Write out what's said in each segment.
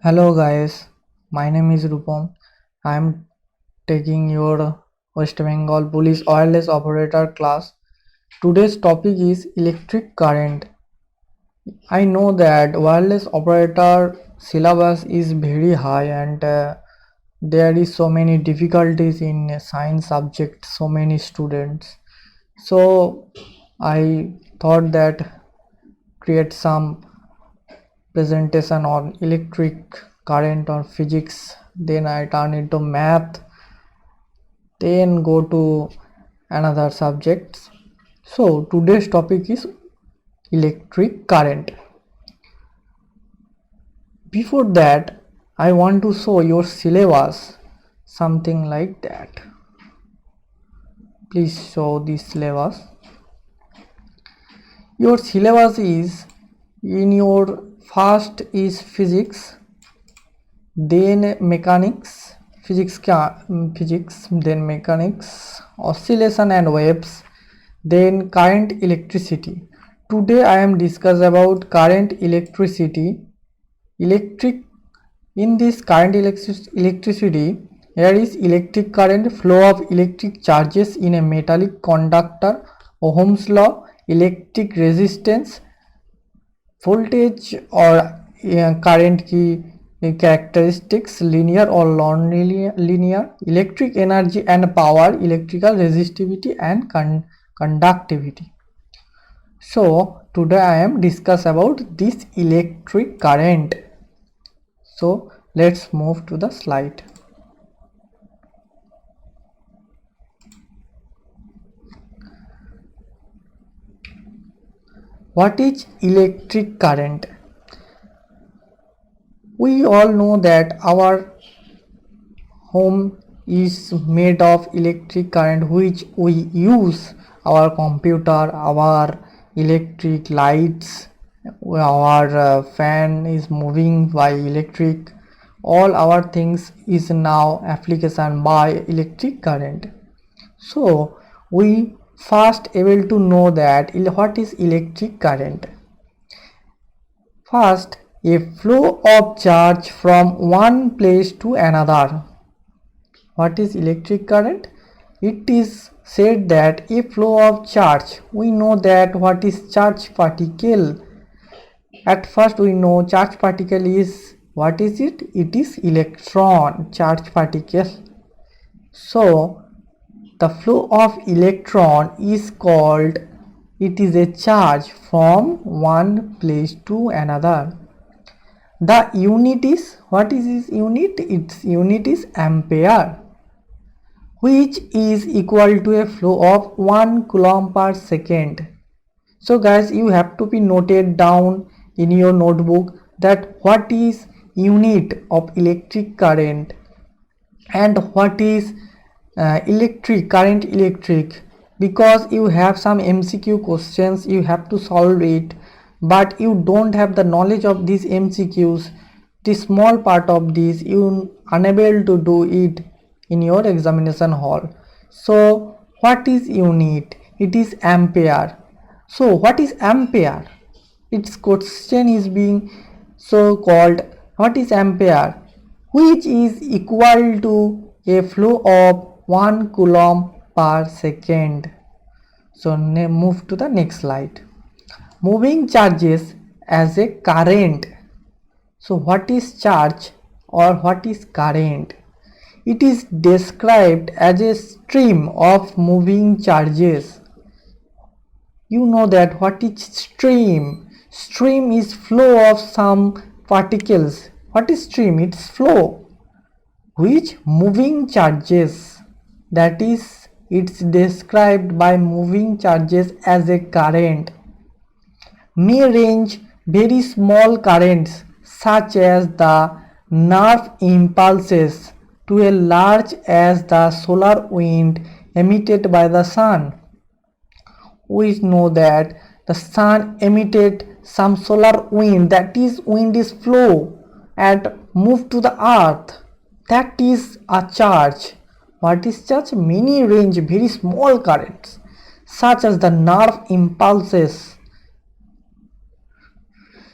Hello guys, my name is Rupam. I am taking your West Bengal Police Wireless Operator class. Today's topic is electric current. I know that wireless operator syllabus is very high and there is so many difficulties in science subject, so many students. So I thought that create some presentation on electric current or physics, then I turn into math, then go to another subjects. So today's topic is electric current. Before that, I want to show your syllabus, something like that. Please show this syllabus. Your syllabus is in your first is physics, then mechanics, physics, then mechanics, oscillation and waves, then current electricity. Today I am discuss about current electricity. In this current electricity, here is electric current, flow of electric charges in a metallic conductor, Ohm's law, electric resistance, voltage or current की characteristics, linear or non-linear, electric energy and power, electrical resistivity and conductivity. So today I am discuss about this electric current. So let's move to the slide. What is electric current? We all know that our home is made of electric current which we use our computer, our electric lights, our fan is moving by electric, all our things is now application by electric current. So we first able to know that what is electric current. First, a flow of charge from one place to another. What is electric current? It is said that a flow of charge. We know that what is charge particle. At first we know charge particle is, what is it? It is electron charge particle. So the flow of electron is called, it is a charge from one place to another. The unit is, what is its unit? Its unit is ampere, which is equal to a flow of 1 coulomb per second. So guys, you have to be noted down in your notebook that what is unit of electric current and what is current electric, because you have some MCQ questions, you have to solve it, but you don't have the knowledge of these MCQs. The small part of this you unable to do it in your examination hall. So what is unit? It is ampere. So what is ampere? Its question is being so called, what is ampere, which is equal to a flow of 1 coulomb per second. So move to the next slide. Moving charges as a current. So what is charge or what is current? It is described as a stream of moving charges. You know that what is stream? Stream is flow of some particles. What is stream? It's flow which moving charges, that is it's described by moving charges as a current, may range very small currents such as the nerve impulses to a large as the solar wind emitted by the sun. We know that the sun emitted some solar wind, that is wind is flow and move to the earth, that is a charge. What is charge? Many range very small currents such as the nerve impulses.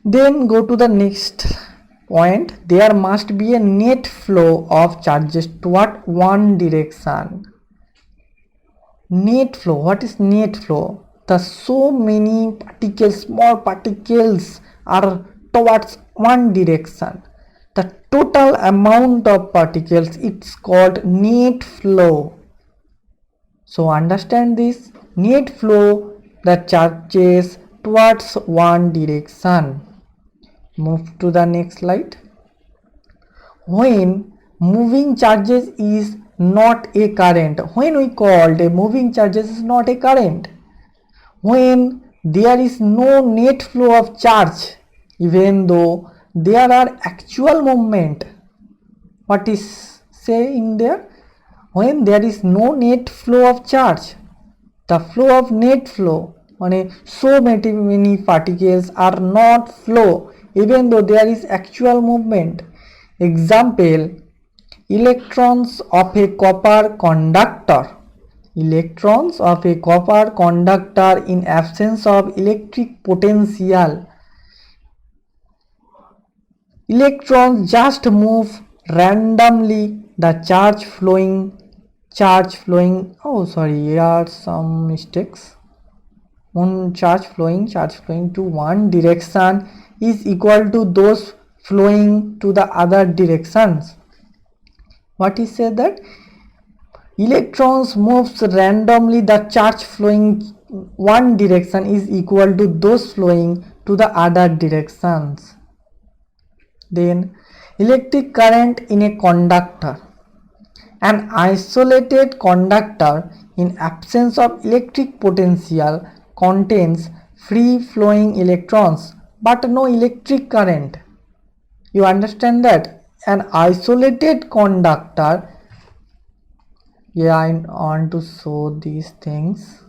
Then go to the next point, there must be a net flow of charges toward one direction. Net flow. What is net flow? The so many particles, small particles are towards one direction. The total amount of particles, it's called net flow. So understand this, net flow, the charges towards one direction. Move to the next slide. When moving charges is not a current, when we called a moving charges is not a current, when there is no net flow of charge, even though there are actual movement, what is say in there? When there is no net flow of charge, the flow of net flow, so many particles are not flow even though there is actual movement. Example, electrons of a copper conductor. Electrons of a copper conductor in absence of electric potential. Electrons just move randomly. The charge flowing, oh sorry, here are some mistakes. One charge flowing to one direction is equal to those flowing to the other directions. What is said that electrons moves randomly, the charge flowing one direction is equal to those flowing to the other directions. Then electric current in a conductor. An isolated conductor in absence of electric potential contains free flowing electrons but no electric current. You understand that? An isolated conductor, yeah, I want to show these things.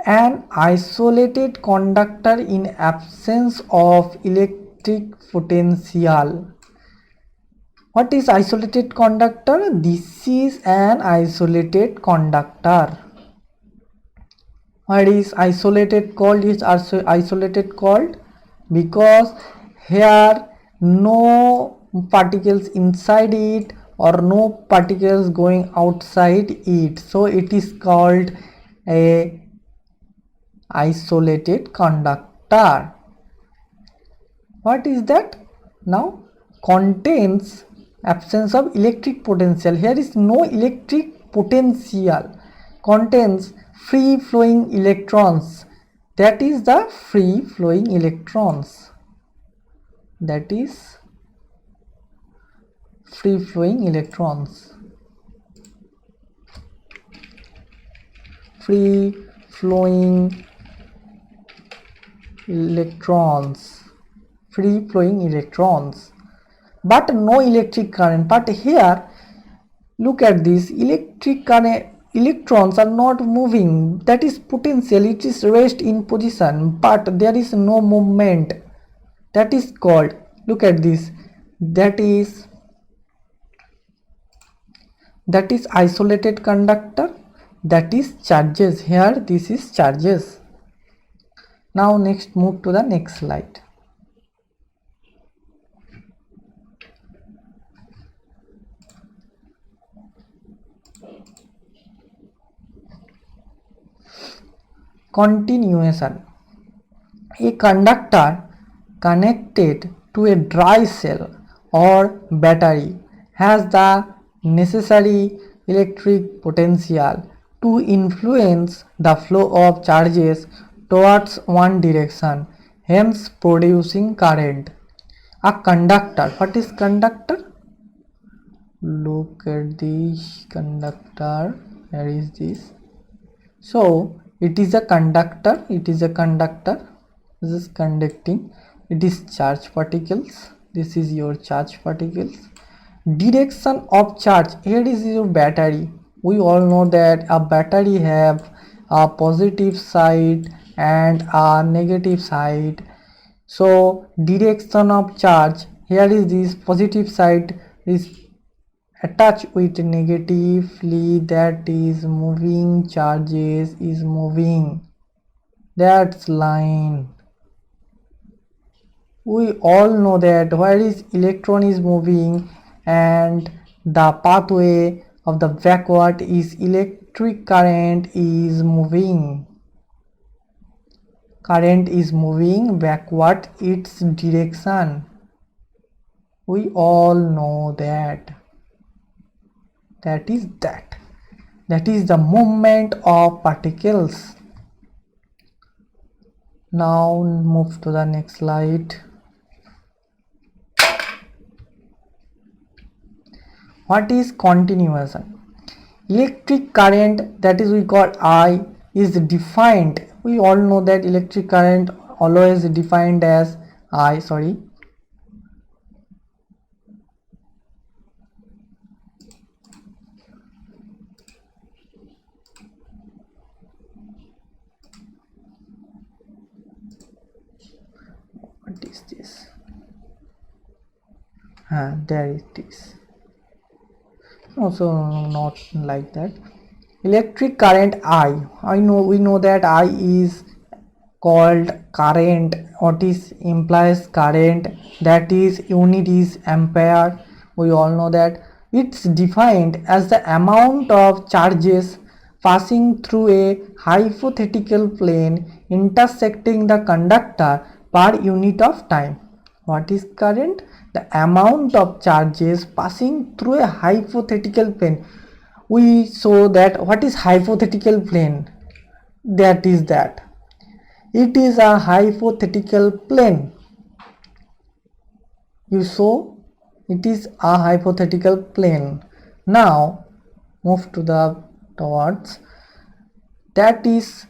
An isolated conductor in absence of electric potential. What is isolated conductor? This is an isolated conductor. What is isolated called? Is also isolated called because here no particles inside it or no particles going outside it, so it is called a isolated conductor. What is that? Now, contains absence of electric potential. Here is no electric potential. Contains free flowing electrons. That is the free flowing electrons. That is free flowing electrons. Free flowing electrons. Free flowing electrons, but no electric current. But here look at this, electric current, electrons are not moving, that is potential, it is rest in position but there is no movement. That is called, look at this, that is isolated conductor, that is charges. Here this is charges. Now next, move to the next slide. Continuation. A conductor connected to a dry cell or battery has the necessary electric potential to influence the flow of charges towards one direction, hence producing current. A conductor, what is conductor? Look at this conductor, where is this? So it is a conductor, this is conducting, it is charge particles, this is your charge particles. Direction of charge, here is your battery. We all know that a battery have a positive side and a negative side. So direction of charge, here is this positive side is attached with negatively, that is moving charges is moving. That's line. We all know that where is electron is moving and the pathway of the backward is electric current is moving. Current is moving backward its direction. We all know that. That is that. That is the movement of particles. Now move to the next slide. What is continuation? Electric current, that is we call I, is defined. We all know that electric current always defined as I. What is this? There it is. Also not like that. Electric current I know, we know that I is called current. What is implies current? That is unit is ampere. We all know that. It's defined as the amount of charges passing through a hypothetical plane intersecting the conductor per unit of time. What is current? The amount of charges passing through a hypothetical plane. We saw that what is hypothetical plane? That is that. It is a hypothetical plane. You saw it is a hypothetical plane. Now move to the towards. That is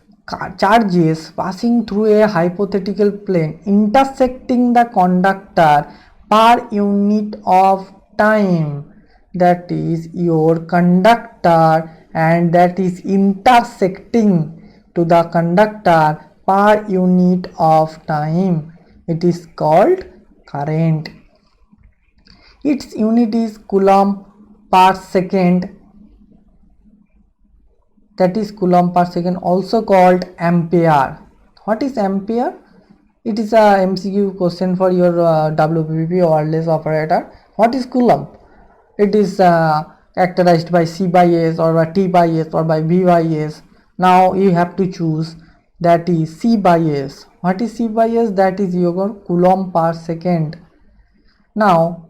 charges passing through a hypothetical plane intersecting the conductor per unit of time. That is your conductor, and that is intersecting to the conductor per unit of time. It is called current. Its unit is coulomb per second. That is coulomb per second, also called ampere. What is ampere? It is a MCQ question for your WPP or wireless operator. What is coulomb? It is characterized by C by S or by T by S or by V by S. Now you have to choose. That is C by S. What is C by S? That is your coulomb per second. Now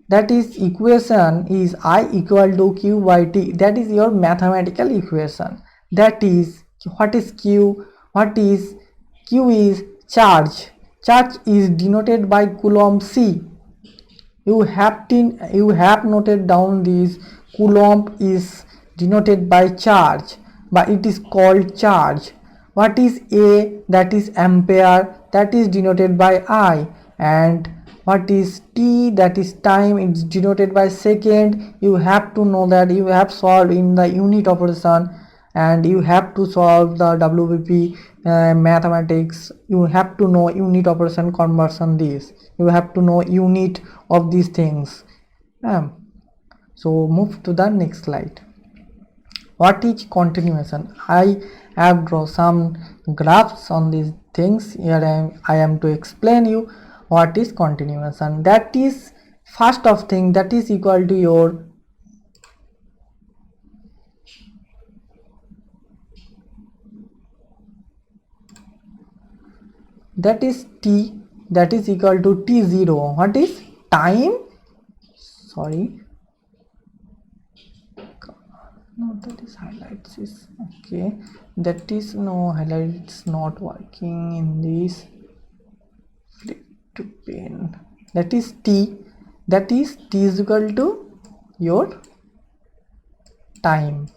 that is equation is I equal to Q by T. That is your mathematical equation. That is, what is Q? What is Q? Is charge. Charge is denoted by coulomb C. You have noted down this. Coulomb is denoted by charge, but it is called charge. What is A? That is ampere. That is denoted by I. And what is T? That is time. It's denoted by second. You have to know that you have solved in the unit operation, and you have to solve the WPP mathematics. You have to know unit operation conversion. This you have to know unit of these things. So move to the next slide. What is continuation? I have drawn some graphs on these things. Here I am to explain you what is continuation. That is first of thing, that is equal to your that is T, that is equal to T0. What is time? Sorry, no, that is highlights is okay. That is no highlights not working in this. Flip to pen. That is T. That is T is equal to your time.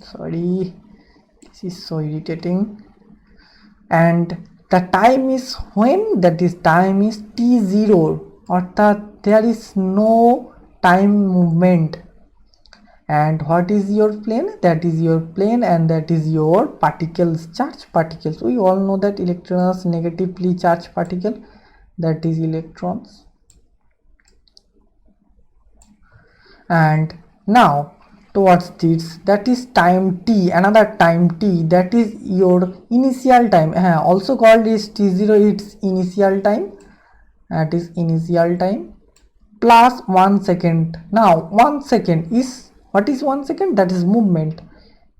Sorry, this is so irritating. And the time is when? That is time is T0, or there is no time movement. And what is your plane? That is your plane, and that is your particles, charge particles. We all know that electrons negatively charged particle, that is electrons. And now towards this, that is time t, another time t, that is your initial time, also called is t0, its initial time, that is initial time, plus 1 second. Now 1 second is, what is 1 second? That is movement.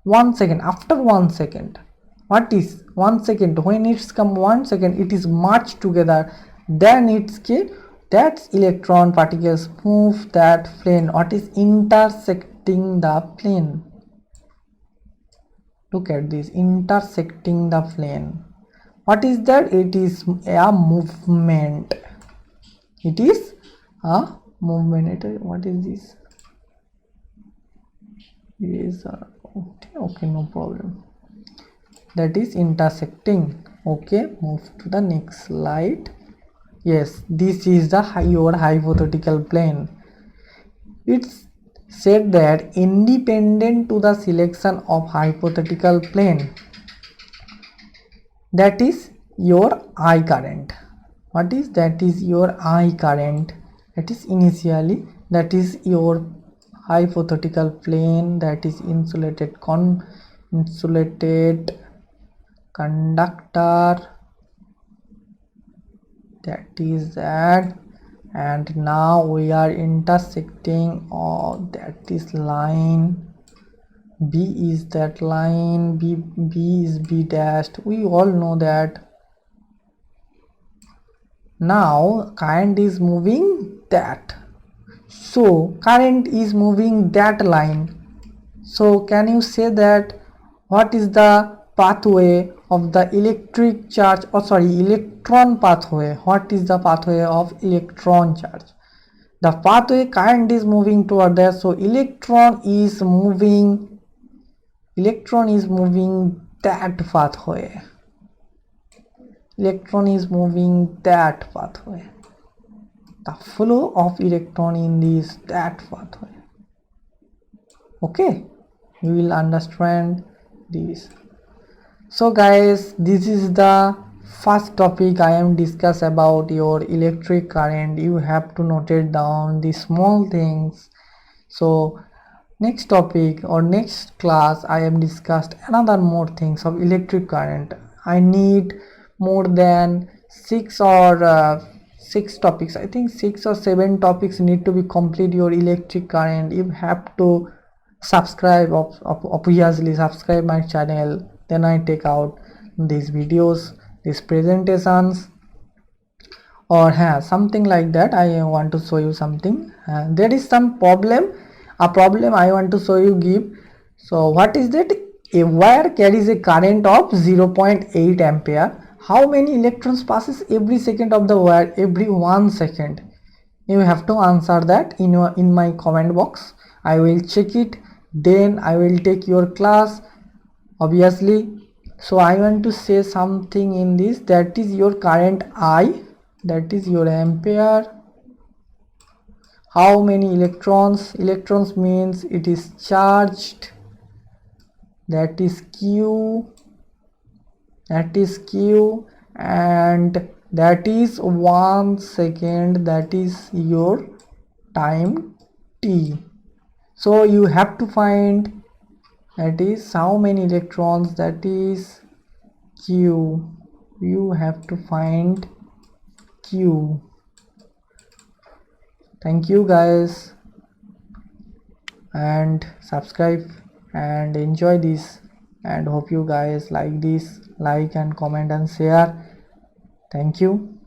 1 second, after 1 second, what is 1 second? When it's come 1 second, it is merged together, then it's that electron particles move that plane. What is intersecting the plane? Look at this, intersecting the plane. What is that? It is a movement. It is a movement. What is this? It is okay, no problem. That is intersecting. Okay, move to the next slide. Yes, this is the your hypothetical plane. It's said that independent to the selection of hypothetical plane, that is your I current. What is that? Is your I current, that is initially, that is your hypothetical plane, that is insulated conductor, that is that. And now we are intersecting, that is line B, is that line B is B dashed, we all know that. Now current is moving that, so current is moving that line. So can you say that what is the pathway of the electric charge, or sorry, electron pathway? What is the pathway of electron charge? The pathway current is moving toward there, so electron is moving that pathway. Electron is moving that pathway. The flow of electron in this that pathway. Okay, you will understand this. So guys, this is the first topic I am discuss about your electric current. You have to note it down, the small things. So next topic or next class I am discussed another more things of electric current. I need more than 6 topics, I think 6 or 7 topics need to be complete your electric current. You have to subscribe, obviously subscribe my channel, then I take out these videos, these presentations, or something like that. I want to show you something. There is some problem I want to show you give. So what is that? A wire carries a current of 0.8 ampere. How many electrons passes every second of the wire? Every 1 second. You have to answer that in my comment box. I will check it, then I will take your class, obviously. So I want to say something in this, that is your current I, that is your ampere. How many electrons? Electrons means it is charged, that is Q, and that is 1 second, that is your time t. So you have to find, that is how many electrons, that is Q. You have to find Q. Thank you guys, and subscribe and enjoy this, and hope you guys like this. Like and comment and share. Thank you.